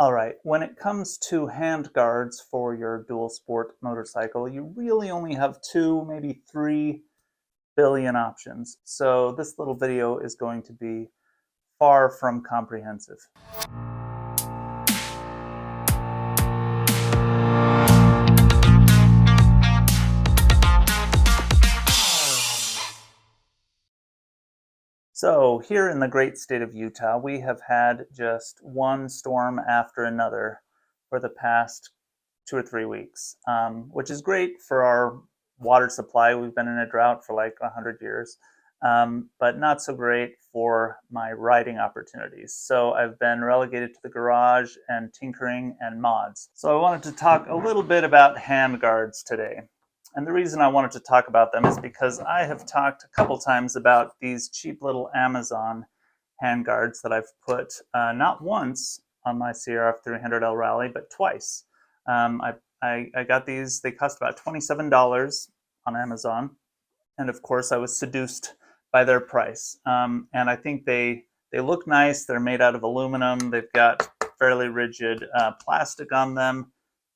All right, when it comes to hand guards for your dual sport motorcycle, you really only have 2, maybe 3 billion options. So this little video is going to be far from comprehensive. So here in the great state of Utah, we have had just one storm after another for the past 2 or 3 weeks, which is great for our water supply. We've been in a drought for like 100 years, but not so great for my riding opportunities. So I've been relegated to the garage and tinkering and mods. So I wanted to talk a little bit about handguards today. And the reason I wanted to talk about them is because I have talked a couple times about these cheap little Amazon handguards that I've put not once on my CRF300L rally, but twice. I got these, they cost about $27 on Amazon. And of course, I was seduced by their price. And I think they look nice. They're made out of aluminum. They've got fairly rigid plastic on them,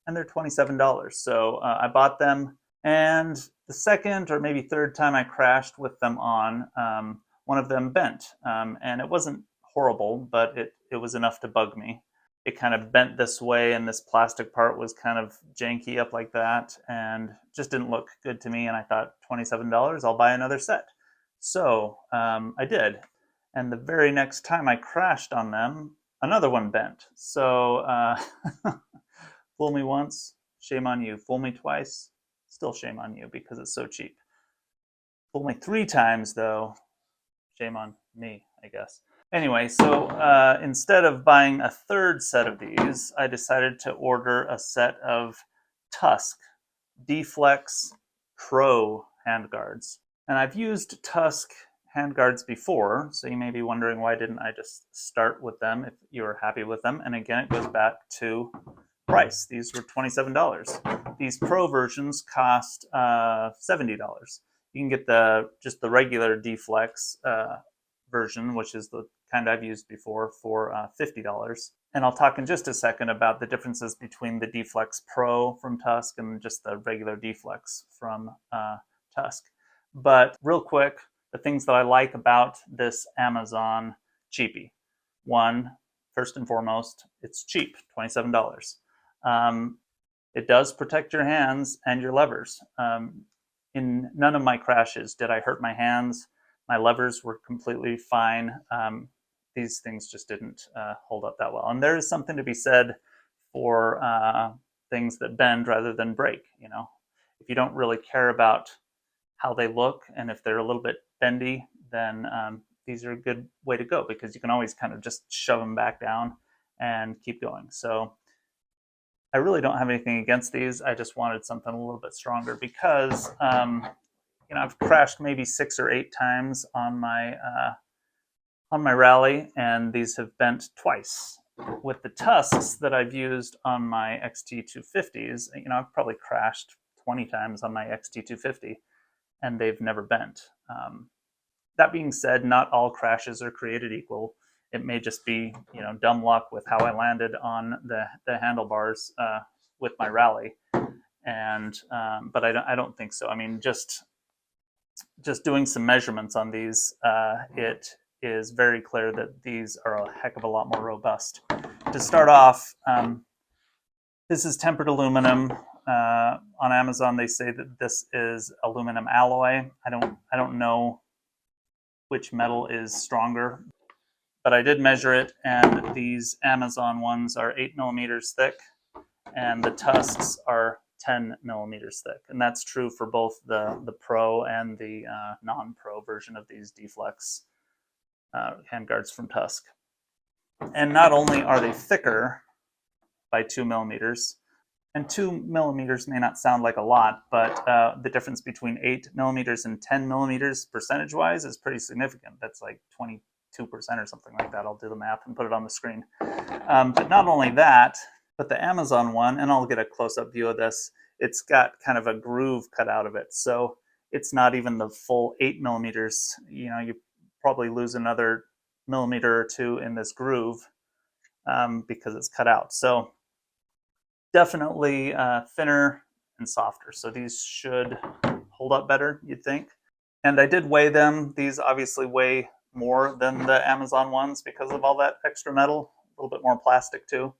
and they're $27. So I bought them. And the second or maybe third time I crashed with them on, one of them bent. And it wasn't horrible, but it was enough to bug me. It kind of bent this way, and this plastic part was kind of janky up like that, and just didn't look good to me. And I thought, $27, I'll buy another set. So I did. And the very next time I crashed on them, another one bent. So fool me once, shame on you. Fool me twice, still shame on you because it's so cheap. Fool me 3 times though, shame on me, I guess. Anyway, so instead of buying a third set of these, I decided to order a set of Tusk D-Flex Pro handguards. And I've used Tusk handguards before, so you may be wondering why didn't I just start with them if you were happy with them. And again, it goes back to price. These were $27. These Pro versions cost $70. You can get just the regular D-Flex version, which is the kind I've used before, for $50. And I'll talk in just a second about the differences between the D-Flex Pro from Tusk and just the regular D-Flex from Tusk. But real quick, the things that I like about this Amazon cheapie. One, first and foremost, it's cheap, $27. It does protect your hands and your levers. In none of my crashes did I hurt my hands. My levers were completely fine. These things just didn't hold up that well. And there is something to be said for things that bend rather than break. You know, if you don't really care about how they look and if they're a little bit bendy, then these are a good way to go because you can always kind of just shove them back down and keep going. So I really don't have anything against these. I just wanted something a little bit stronger because I've crashed maybe 6 or 8 times on my rally, and these have bent twice. With the Tusks that I've used on my XT250s, I've probably crashed 20 times on my XT250, and they've never bent. That being said, not all crashes are created equal. It may just be, dumb luck with how I landed on the handlebars with my rally, and but I don't think so. I mean, just doing some measurements on these, it is very clear that these are a heck of a lot more robust. To start off, this is tempered aluminum. On Amazon, they say that this is aluminum alloy. I don't know which metal is stronger, but I did measure it, and these Amazon ones are 8 millimeters thick, and the Tusks are 10 millimeters thick. And that's true for both the Pro and the non-Pro version of these D-Flex handguards from Tusk. And not only are they thicker by 2 millimeters, and 2 millimeters may not sound like a lot, but the difference between 8 millimeters and 10 millimeters percentage-wise is pretty significant. That's like 22% or something like that. I'll do the math and put it on the screen. But not only that, but the Amazon one, and I'll get a close-up view of this, it's got kind of a groove cut out of it. So it's not even the full 8 millimeters. You probably lose another millimeter or 2 in this groove. because it's cut out. So definitely thinner and softer. So these should hold up better, you'd think. And I did weigh them. These obviously weigh more than the Amazon ones because of all that extra metal, a little bit more plastic too.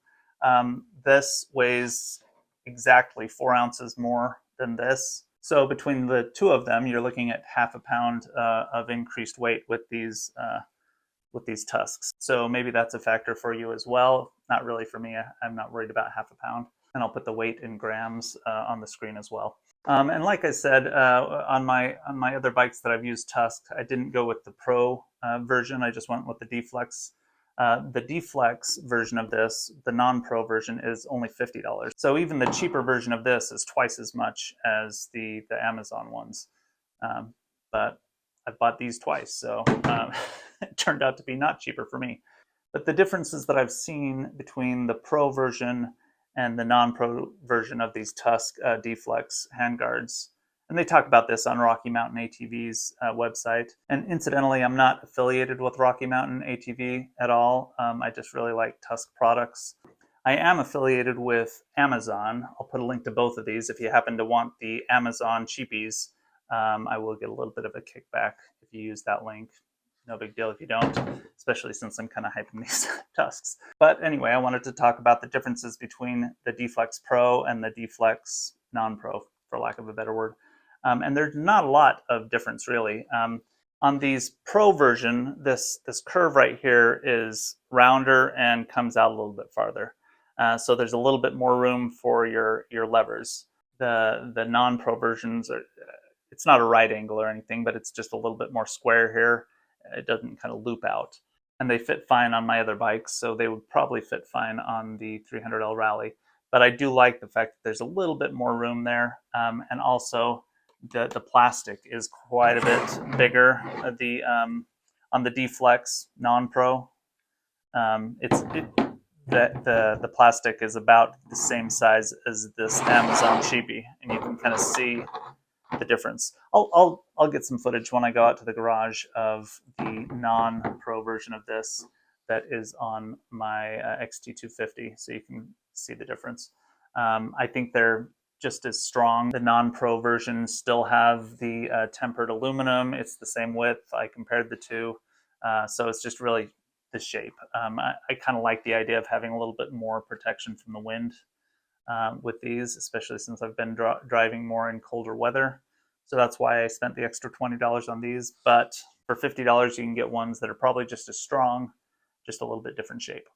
This weighs exactly 4 ounces more than this. So between the two of them, you're looking at half a pound of increased weight with these tusks. So maybe that's a factor for you as well. Not really for me. I'm not worried about half a pound. And I'll put the weight in grams on the screen as well. And like I said, on my other bikes that I've used Tusk, I didn't go with the Pro version. I just went with the D-Flex. The D-Flex version of this, the non-Pro version, is only $50. So even the cheaper version of this is twice as much as the Amazon ones. But I've bought these twice, so it turned out to be not cheaper for me. But the differences that I've seen between the Pro version and the non-Pro version of these Tusk D-Flex handguards, and they talk about this on Rocky Mountain ATV's website. And incidentally, I'm not affiliated with Rocky Mountain ATV at all. I just really like Tusk products. I am affiliated with Amazon. I'll put a link to both of these. If you happen to want the Amazon Cheapies, I will get a little bit of a kickback if you use that link. No big deal if you don't, especially since I'm kind of hyping these Tusks. But anyway, I wanted to talk about the differences between the D-Flex Pro and the D-Flex non-Pro, for lack of a better word. And there's not a lot of difference, really. On these Pro version, this curve right here is rounder and comes out a little bit farther. So there's a little bit more room for your levers. The non-Pro versions, it's not a right angle or anything, but it's just a little bit more square here. It doesn't kind of loop out. And they fit fine on my other bikes, so they would probably fit fine on the 300L Rally. But I do like the fact that there's a little bit more room there. And also, the plastic is quite a bit bigger. On the D-Flex non-Pro, the plastic is about the same size as this Amazon Cheapie, and you can kind of see the difference. I'll get some footage when I go out to the garage of the non-Pro version of this that is on my XT250, so you can see the difference. I think they're just as strong. The non-Pro versions still have the tempered aluminum. It's the same width. I compared the two, so it's just really the shape. I kind of like the idea of having a little bit more protection from the wind with these, especially since I've been driving more in colder weather. So that's why I spent the extra $20 on these. But for $50, you can get ones that are probably just as strong, just a little bit different shape.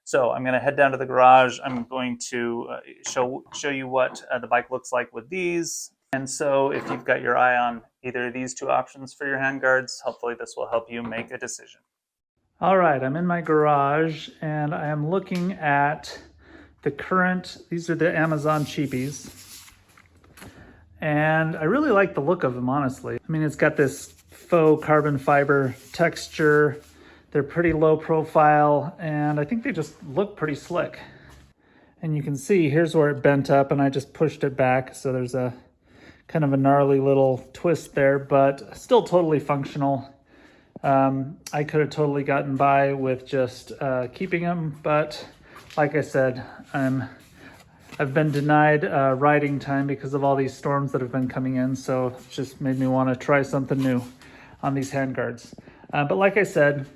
So I'm going to head down to the garage. I'm going to show you what the bike looks like with these. And so if you've got your eye on either of these two options for your handguards, hopefully this will help you make a decision. All right, I'm in my garage and I am looking at the current, these are the Amazon Cheapies. And I really like the look of them, honestly. I mean, it's got this faux carbon fiber texture. They're pretty low profile, and I think they just look pretty slick. And you can see, here's where it bent up, and I just pushed it back, so there's a kind of a gnarly little twist there, but still totally functional. I could have totally gotten by with just keeping them, but like I said, I've been denied riding time because of all these storms that have been coming in, so it just made me want to try something new on these handguards. But like I said,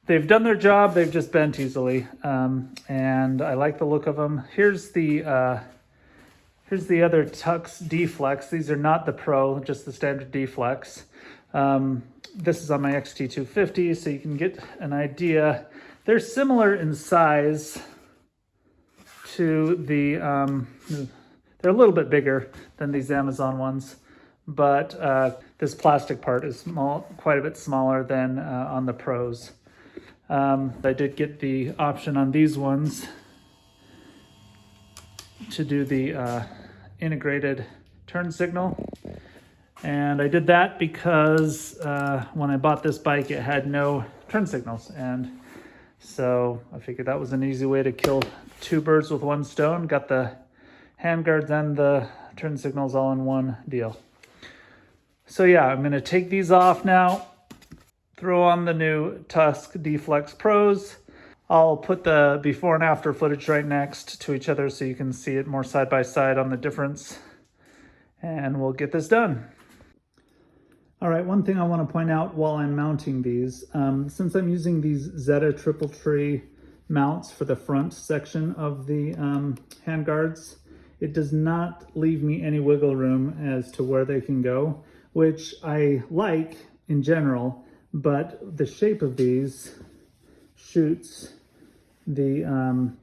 they've done their job. They've just bent easily, and I like the look of them. Here's the other Tusk D-Flex. These are not the Pro, just the standard D-Flex. This is on my XT250, so you can get an idea. They're similar in size to the, they're a little bit bigger than these Amazon ones, but this plastic part is quite a bit smaller than on the Pros. I did get the option on these ones to do the integrated turn signal. And I did that because when I bought this bike, it had no turn signals. And so I figured that was an easy way to kill two birds with one stone. Got the handguards and the turn signals all in one deal. So yeah, I'm gonna take these off now, throw on the new Tusk D-Flex Pros, I'll put the before and after footage right next to each other so you can see it more side by side on the difference. And we'll get this done. All right, one thing I want to point out while I'm mounting these, since I'm using these Zeta triple tree mounts for the front section of the handguards, it does not leave me any wiggle room as to where they can go, which I like in general, but the shape of these shoots the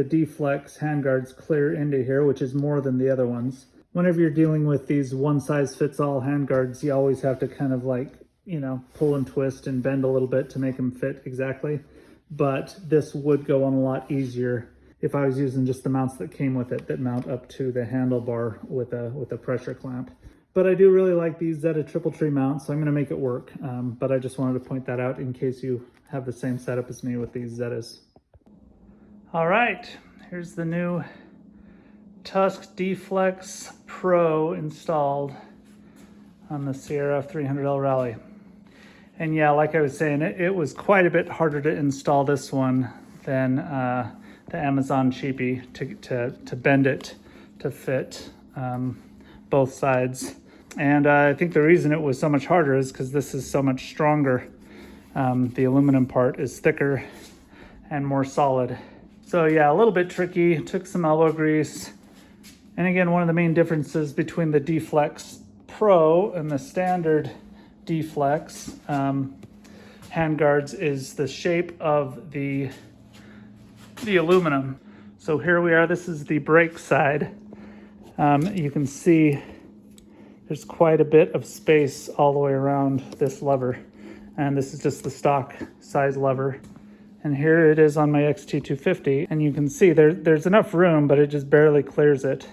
D-Flex handguards clear into here, which is more than the other ones. Whenever you're dealing with these one-size-fits-all handguards, you always have to kind of like, you know, pull and twist and bend a little bit to make them fit exactly. But this would go on a lot easier if I was using just the mounts that came with it that mount up to the handlebar with a pressure clamp. But I do really like these Zeta triple tree mounts, so I'm gonna make it work. But I just wanted to point that out in case you have the same setup as me with these Zetas. All right, here's the new Tusk D-Flex Pro installed on the CRF300L Rally. And yeah, like I was saying, it was quite a bit harder to install this one than the Amazon Cheapie to bend it to fit both sides. And I think the reason it was so much harder is because this is so much stronger. The aluminum part is thicker and more solid. So yeah, a little bit tricky, took some elbow grease. And again, one of the main differences between the D-Flex Pro and the standard D-Flex handguards is the shape of the aluminum. So here we are, this is the brake side. You can see there's quite a bit of space all the way around this lever. And this is just the stock size lever. And here it is on my XT250. And you can see there's enough room, but it just barely clears it.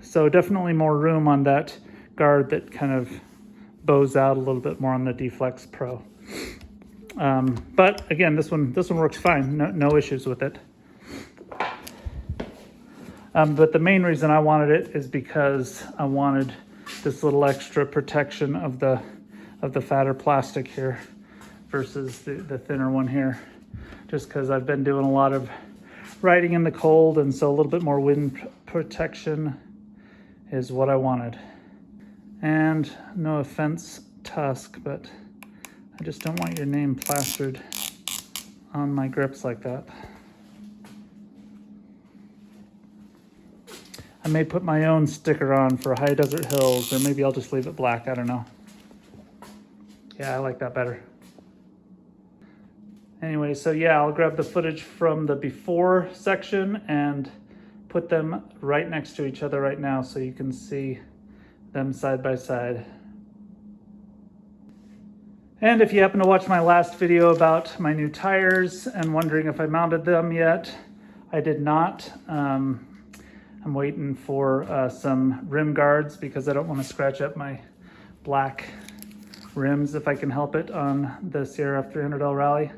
So definitely more room on that guard that kind of bows out a little bit more on the D-Flex Pro. But again, this one works fine. No issues with it. But the main reason I wanted it is because I wanted this little extra protection of the fatter plastic here versus the thinner one here. Just because I've been doing a lot of riding in the cold, and so a little bit more wind protection is what I wanted. And no offense, Tusk, but I just don't want your name plastered on my grips like that. I may put my own sticker on for High Desert Hills, or maybe I'll just leave it black, I don't know. Yeah, I like that better. Anyway, so yeah, I'll grab the footage from the before section and put them right next to each other right now so you can see them side by side. And if you happen to watch my last video about my new tires and wondering if I mounted them yet, I did not. I'm waiting for some rim guards because I don't want to scratch up my black rims if I can help it on the CRF300L Rally.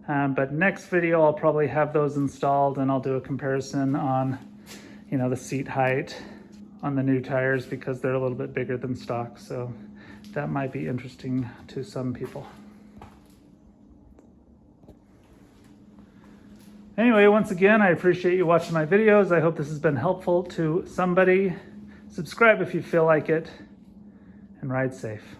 But next video, I'll probably have those installed and I'll do a comparison on, you know, the seat height on the new tires because they're a little bit bigger than stock. So that might be interesting to some people. Anyway, once again, I appreciate you watching my videos. I hope this has been helpful to somebody. Subscribe if you feel like it, and ride safe.